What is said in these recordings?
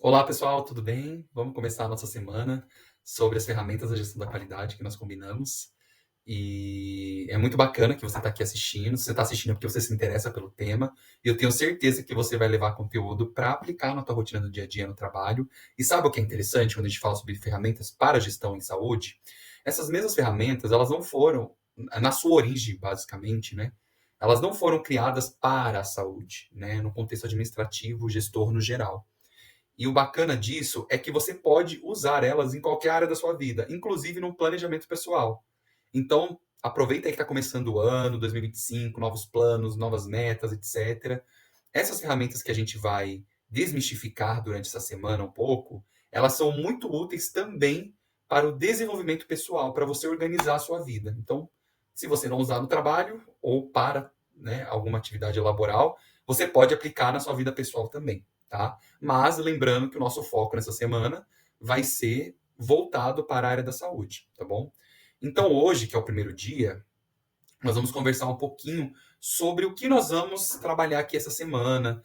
Olá, pessoal, tudo bem? Vamos começar a nossa semana sobre as ferramentas da gestão da qualidade que nós combinamos. E é muito bacana que você está aqui assistindo. Se você está assistindo é porque você se interessa pelo tema. E eu tenho certeza que você vai levar conteúdo para aplicar na tua rotina do dia a dia no trabalho. E sabe o que é interessante quando a gente fala sobre ferramentas para gestão em saúde? Essas mesmas ferramentas, elas não foram, na sua origem, basicamente, né? Elas não foram criadas para a saúde, né? No contexto administrativo, gestor no geral. E o bacana disso é que você pode usar elas em qualquer área da sua vida, inclusive no planejamento pessoal. Então, aproveita aí que está começando o ano, 2025, novos planos, novas metas, etc. Essas ferramentas que a gente vai desmistificar durante essa semana um pouco, elas são muito úteis também para o desenvolvimento pessoal, para você organizar a sua vida. Então, se você não usar no trabalho ou para, né, alguma atividade laboral, você pode aplicar na sua vida pessoal também, tá? Mas lembrando que o nosso foco nessa semana vai ser voltado para a área da saúde, tá bom? Então hoje, que é o primeiro dia, nós vamos conversar um pouquinho sobre o que nós vamos trabalhar aqui essa semana,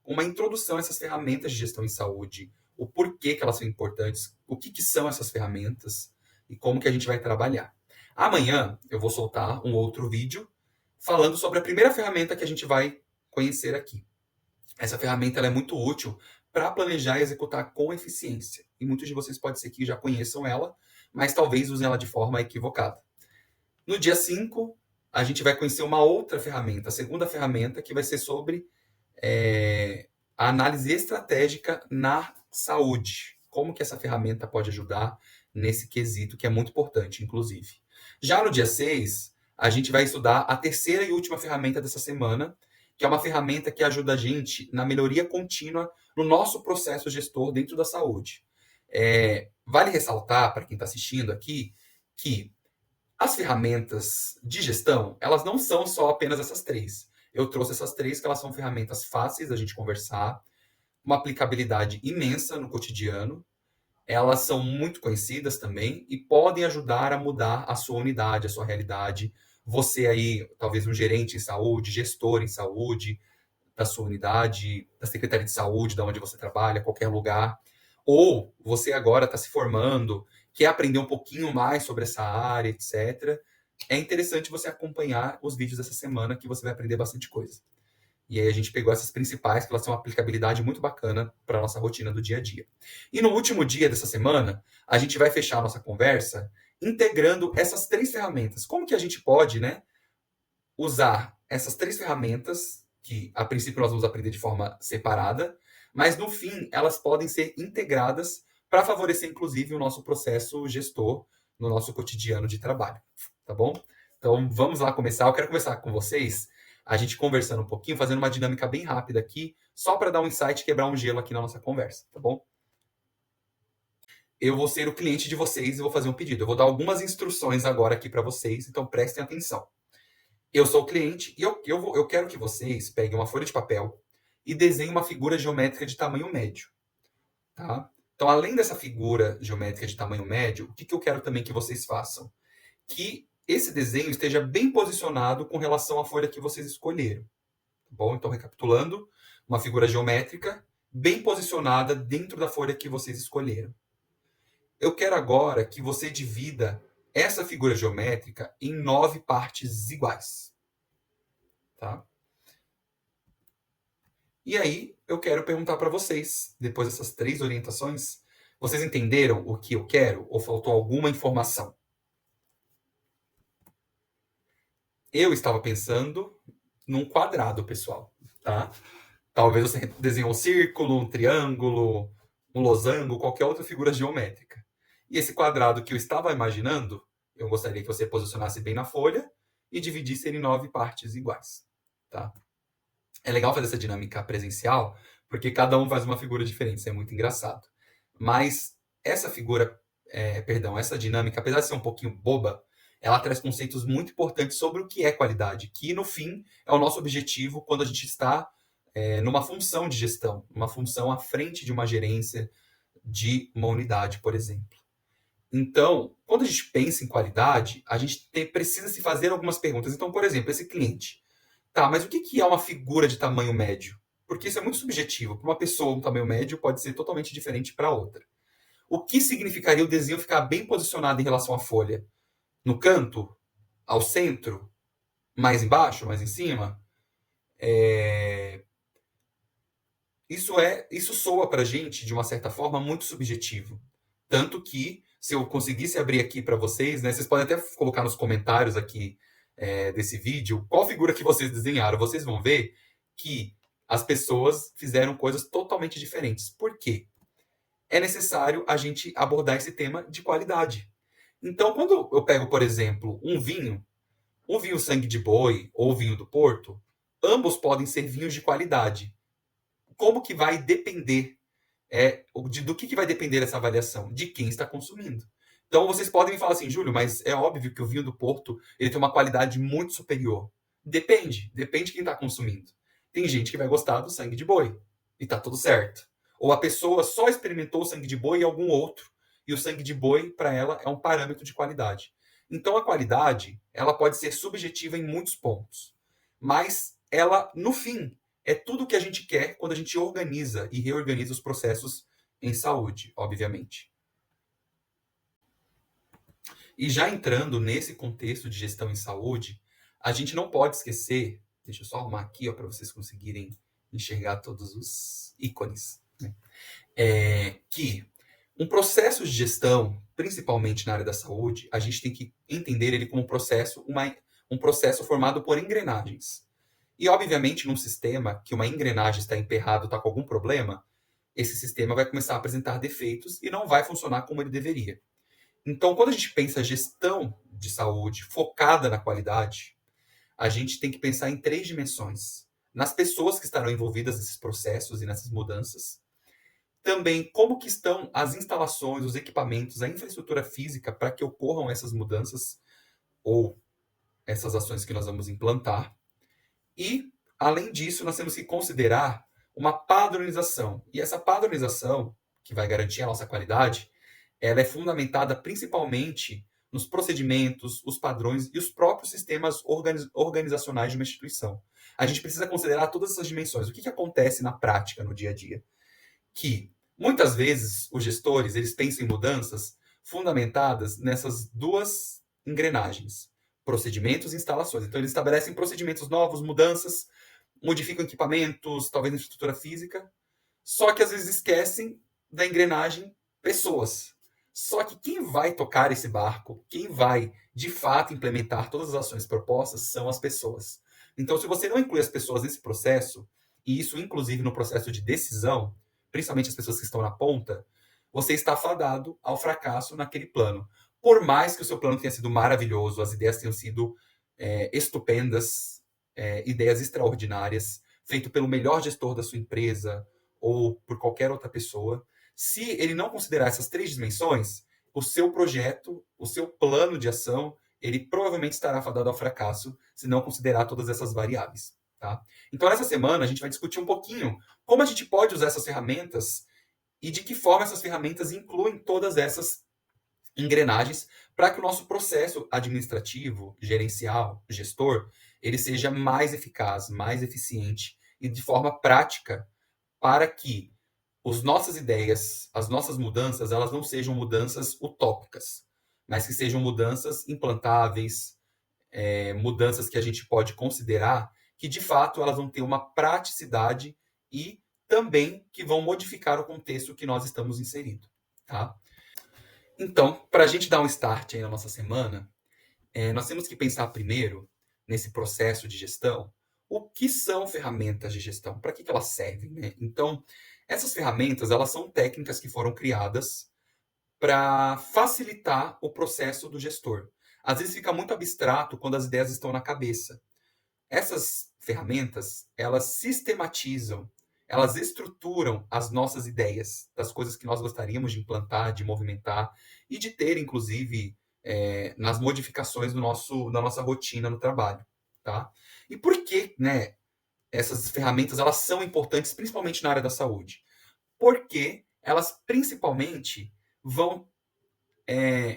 uma introdução a essas ferramentas de gestão em saúde, o porquê que elas são importantes, o que, que são essas ferramentas e como que a gente vai trabalhar. Amanhã eu vou soltar um outro vídeo falando sobre a primeira ferramenta que a gente vai conhecer aqui. Essa ferramenta ela é muito útil para planejar e executar com eficiência. E muitos de vocês pode ser que já conheçam ela, mas talvez usem ela de forma equivocada. No dia 5, a gente vai conhecer uma outra ferramenta, a segunda ferramenta, que vai ser sobre a análise estratégica na saúde. Como que essa ferramenta pode ajudar nesse quesito, que é muito importante, inclusive. Já no dia 6, a gente vai estudar a terceira e última ferramenta dessa semana, que é uma ferramenta que ajuda a gente na melhoria contínua no nosso processo gestor dentro da saúde. Vale ressaltar, para quem está assistindo aqui, que as ferramentas de gestão, elas não são só apenas essas três. Eu trouxe essas três, que elas são ferramentas fáceis da gente conversar, uma aplicabilidade imensa no cotidiano, elas são muito conhecidas também e podem ajudar a mudar a sua unidade, a sua realidade. Você aí, talvez um gerente em saúde, gestor em saúde da sua unidade, da Secretaria de Saúde, da onde você trabalha, qualquer lugar. Ou você agora está se formando, quer aprender um pouquinho mais sobre essa área, etc. É interessante você acompanhar os vídeos dessa semana, que você vai aprender bastante coisa. E aí a gente pegou essas principais, que elas têm uma aplicabilidade muito bacana para a nossa rotina do dia a dia. E no último dia dessa semana, a gente vai fechar a nossa conversa integrando essas três ferramentas. Como que a gente pode, né, usar essas três ferramentas, que a princípio nós vamos aprender de forma separada, mas no fim elas podem ser integradas para favorecer, inclusive, o nosso processo gestor no nosso cotidiano de trabalho. Tá bom? Então vamos lá começar. Eu quero começar com vocês, a gente conversando um pouquinho, fazendo uma dinâmica bem rápida aqui, só para dar um insight, quebrar um gelo aqui na nossa conversa, tá bom? Eu vou ser o cliente de vocês e vou fazer um pedido. Eu vou dar algumas instruções agora aqui para vocês, então prestem atenção. Eu sou o cliente e eu quero que vocês peguem uma folha de papel e desenhem uma figura geométrica de tamanho médio, tá? Então, além dessa figura geométrica de tamanho médio, o que, que eu quero também que vocês façam? Que esse desenho esteja bem posicionado com relação à folha que vocês escolheram, tá bom? Então, recapitulando, uma figura geométrica bem posicionada dentro da folha que vocês escolheram. Eu quero agora que você divida essa figura geométrica em 9 partes iguais, tá? E aí, eu quero perguntar para vocês, depois dessas três orientações, vocês entenderam o que eu quero ou faltou alguma informação? Eu estava pensando num quadrado, pessoal, tá? Talvez você desenhe um círculo, um triângulo, um losango, qualquer outra figura geométrica. E esse quadrado que eu estava imaginando, eu gostaria que você posicionasse bem na folha e dividisse ele em 9 partes iguais, tá? É legal fazer essa dinâmica presencial, porque cada um faz uma figura diferente, isso é muito engraçado. Mas essa figura, essa dinâmica, apesar de ser um pouquinho boba, ela traz conceitos muito importantes sobre o que é qualidade, que no fim é o nosso objetivo quando a gente está numa função de gestão, uma função à frente de uma gerência de uma unidade, por exemplo. Então, quando a gente pensa em qualidade, a gente precisa se fazer algumas perguntas. Então, por exemplo, esse cliente. Tá, mas o que é uma figura de tamanho médio? Porque isso é muito subjetivo. Para uma pessoa, um tamanho médio pode ser totalmente diferente para outra. O que significaria o desenho ficar bem posicionado em relação à folha? No canto? Ao centro? Mais embaixo? Mais em cima? Isso soa para a gente, de uma certa forma, muito subjetivo. Tanto que, se eu conseguisse abrir aqui para vocês, né, vocês podem até colocar nos comentários aqui desse vídeo qual figura que vocês desenharam. Vocês vão ver que as pessoas fizeram coisas totalmente diferentes. Por quê? É necessário a gente abordar esse tema de qualidade. Então, quando eu pego, por exemplo, um vinho sangue de boi ou vinho do Porto, ambos podem ser vinhos de qualidade. Como que vai depender do que vai depender essa avaliação? De quem está consumindo. Então vocês podem me falar assim, Júlio, mas é óbvio que o vinho do Porto ele tem uma qualidade muito superior. Depende de quem está consumindo. Tem gente que vai gostar do sangue de boi e tá tudo certo. Ou a pessoa só experimentou o sangue de boi e algum outro, e o sangue de boi para ela é um parâmetro de qualidade. Então a qualidade, ela pode ser subjetiva em muitos pontos, mas ela no fim é tudo o que a gente quer quando a gente organiza e reorganiza os processos em saúde, obviamente. E já entrando nesse contexto de gestão em saúde, a gente não pode esquecer, deixa eu só arrumar aqui para vocês conseguirem enxergar todos os ícones, né? Que um processo de gestão, principalmente na área da saúde, a gente tem que entender ele como um processo formado por engrenagens. E, obviamente, num sistema que uma engrenagem está emperrada, está com algum problema, esse sistema vai começar a apresentar defeitos e não vai funcionar como ele deveria. Então, quando a gente pensa gestão de saúde focada na qualidade, a gente tem que pensar em 3 dimensões. Nas pessoas que estarão envolvidas nesses processos e nessas mudanças. Também como que estão as instalações, os equipamentos, a infraestrutura física para que ocorram essas mudanças ou essas ações que nós vamos implantar. E, além disso, nós temos que considerar uma padronização. E essa padronização, que vai garantir a nossa qualidade, ela é fundamentada principalmente nos procedimentos, os padrões e os próprios sistemas organizacionais de uma instituição. A gente precisa considerar todas essas dimensões. O que acontece na prática, no dia a dia? Que, muitas vezes, os gestores eles pensam em mudanças fundamentadas nessas 2 engrenagens. Procedimentos e instalações. Então, eles estabelecem procedimentos novos, mudanças, modificam equipamentos, talvez infraestrutura física, só que às vezes esquecem da engrenagem pessoas. Só que quem vai tocar esse barco, quem vai de fato implementar todas as ações propostas, são as pessoas. Então, se você não inclui as pessoas nesse processo, e isso inclusive no processo de decisão, principalmente as pessoas que estão na ponta, você está fadado ao fracasso naquele plano. Por mais que o seu plano tenha sido maravilhoso, as ideias tenham sido estupendas, ideias extraordinárias, feito pelo melhor gestor da sua empresa ou por qualquer outra pessoa, se ele não considerar essas 3 dimensões, o seu projeto, o seu plano de ação, ele provavelmente estará fadado ao fracasso se não considerar todas essas variáveis. Tá? Então, nessa semana, a gente vai discutir um pouquinho como a gente pode usar essas ferramentas e de que forma essas ferramentas incluem todas essas engrenagens para que o nosso processo administrativo, gerencial, gestor, ele seja mais eficaz, mais eficiente e de forma prática para que as nossas ideias, as nossas mudanças, elas não sejam mudanças utópicas, mas que sejam mudanças implantáveis, mudanças que a gente pode considerar que, de fato, elas vão ter uma praticidade e também que vão modificar o contexto que nós estamos inserindo. Tá? Então, para a gente dar um start aí na nossa semana, nós temos que pensar primeiro, nesse processo de gestão, o que são ferramentas de gestão, para que elas servem, né? Então, essas ferramentas, elas são técnicas que foram criadas para facilitar o processo do gestor. Às vezes fica muito abstrato quando as ideias estão na cabeça. Essas ferramentas, elas sistematizam, elas estruturam as nossas ideias, das coisas que nós gostaríamos de implantar, de movimentar e de ter, inclusive, nas modificações da nossa rotina no trabalho. Tá? E por que, né, essas ferramentas elas são importantes, principalmente na área da saúde? Porque elas, principalmente, vão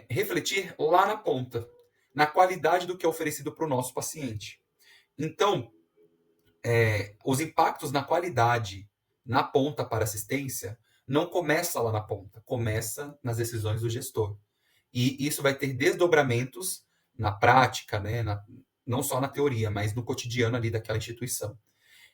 refletir lá na ponta, na qualidade do que é oferecido para o nosso paciente. Então, os impactos na qualidade na ponta para assistência não começa lá na ponta, começa nas decisões do gestor. E isso vai ter desdobramentos na prática, né, não só na teoria, mas no cotidiano ali daquela instituição.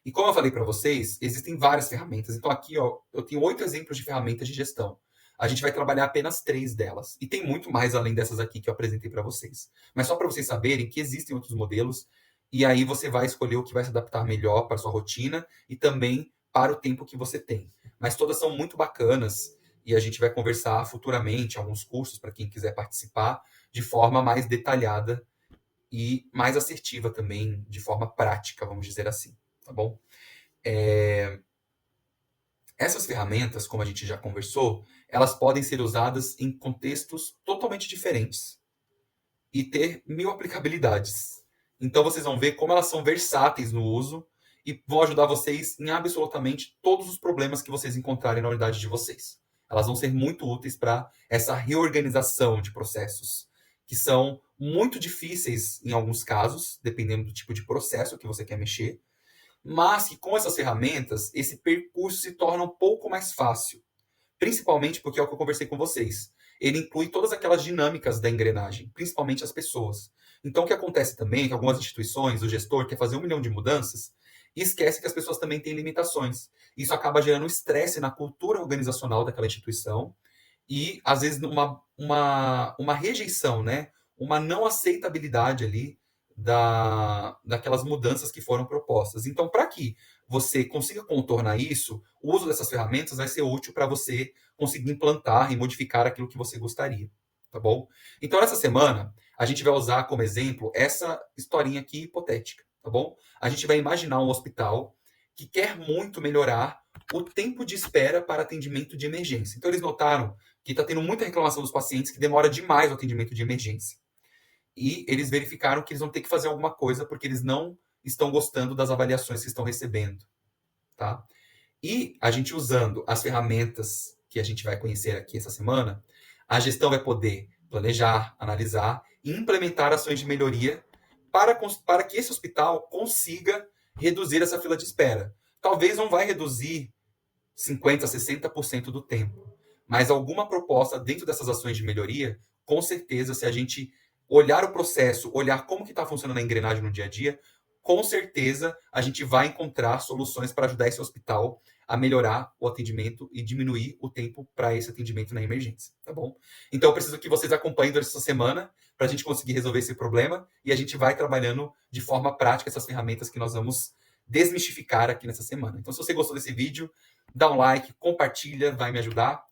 E como eu falei para vocês, existem várias ferramentas. Então aqui, ó, eu tenho 8 exemplos de ferramentas de gestão. A gente vai trabalhar apenas 3 delas. E tem muito mais além dessas aqui que eu apresentei para vocês. Mas só para vocês saberem que existem outros modelos, e aí você vai escolher o que vai se adaptar melhor para a sua rotina e também para o tempo que você tem. Mas todas são muito bacanas e a gente vai conversar futuramente alguns cursos para quem quiser participar de forma mais detalhada e mais assertiva também, de forma prática, vamos dizer assim, tá bom? Essas ferramentas, como a gente já conversou, elas podem ser usadas em contextos totalmente diferentes e ter 1000 aplicabilidades. Então vocês vão ver como elas são versáteis no uso e vão ajudar vocês em absolutamente todos os problemas que vocês encontrarem na unidade de vocês. Elas vão ser muito úteis para essa reorganização de processos, que são muito difíceis em alguns casos, dependendo do tipo de processo que você quer mexer, mas que com essas ferramentas, esse percurso se torna um pouco mais fácil. Principalmente porque é o que eu conversei com vocês. Ele inclui todas aquelas dinâmicas da engrenagem, principalmente as pessoas. Então, o que acontece também é que algumas instituições, o gestor quer fazer 1 milhão de mudanças e esquece que as pessoas também têm limitações. Isso acaba gerando estresse na cultura organizacional daquela instituição e, às vezes, uma rejeição, né? Uma não aceitabilidade ali daquelas mudanças que foram propostas. Então, para que você consiga contornar isso, o uso dessas ferramentas vai ser útil para você conseguir implantar e modificar aquilo que você gostaria, tá bom? Então, essa semana, a gente vai usar como exemplo essa historinha aqui hipotética, tá bom? A gente vai imaginar um hospital que quer muito melhorar o tempo de espera para atendimento de emergência. Então, eles notaram que está tendo muita reclamação dos pacientes que demora demais o atendimento de emergência. E eles verificaram que eles vão ter que fazer alguma coisa porque eles não estão gostando das avaliações que estão recebendo, tá? E a gente usando as ferramentas que a gente vai conhecer aqui essa semana, a gestão vai poder planejar, analisar e implementar ações de melhoria para que esse hospital consiga reduzir essa fila de espera. Talvez não vai reduzir 50%, 60% do tempo, mas alguma proposta dentro dessas ações de melhoria, com certeza, se a gente olhar o processo, olhar como que está funcionando a engrenagem no dia a dia, com certeza a gente vai encontrar soluções para ajudar esse hospital a melhorar o atendimento e diminuir o tempo para esse atendimento na emergência, tá bom? Então eu preciso que vocês acompanhem durante essa semana para a gente conseguir resolver esse problema e a gente vai trabalhando de forma prática essas ferramentas que nós vamos desmistificar aqui nessa semana. Então se você gostou desse vídeo, dá um like, compartilha, vai me ajudar.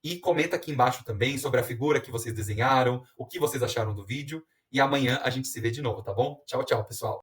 E comenta aqui embaixo também sobre a figura que vocês desenharam, o que vocês acharam do vídeo. E amanhã a gente se vê de novo, tá bom? Tchau, tchau, pessoal.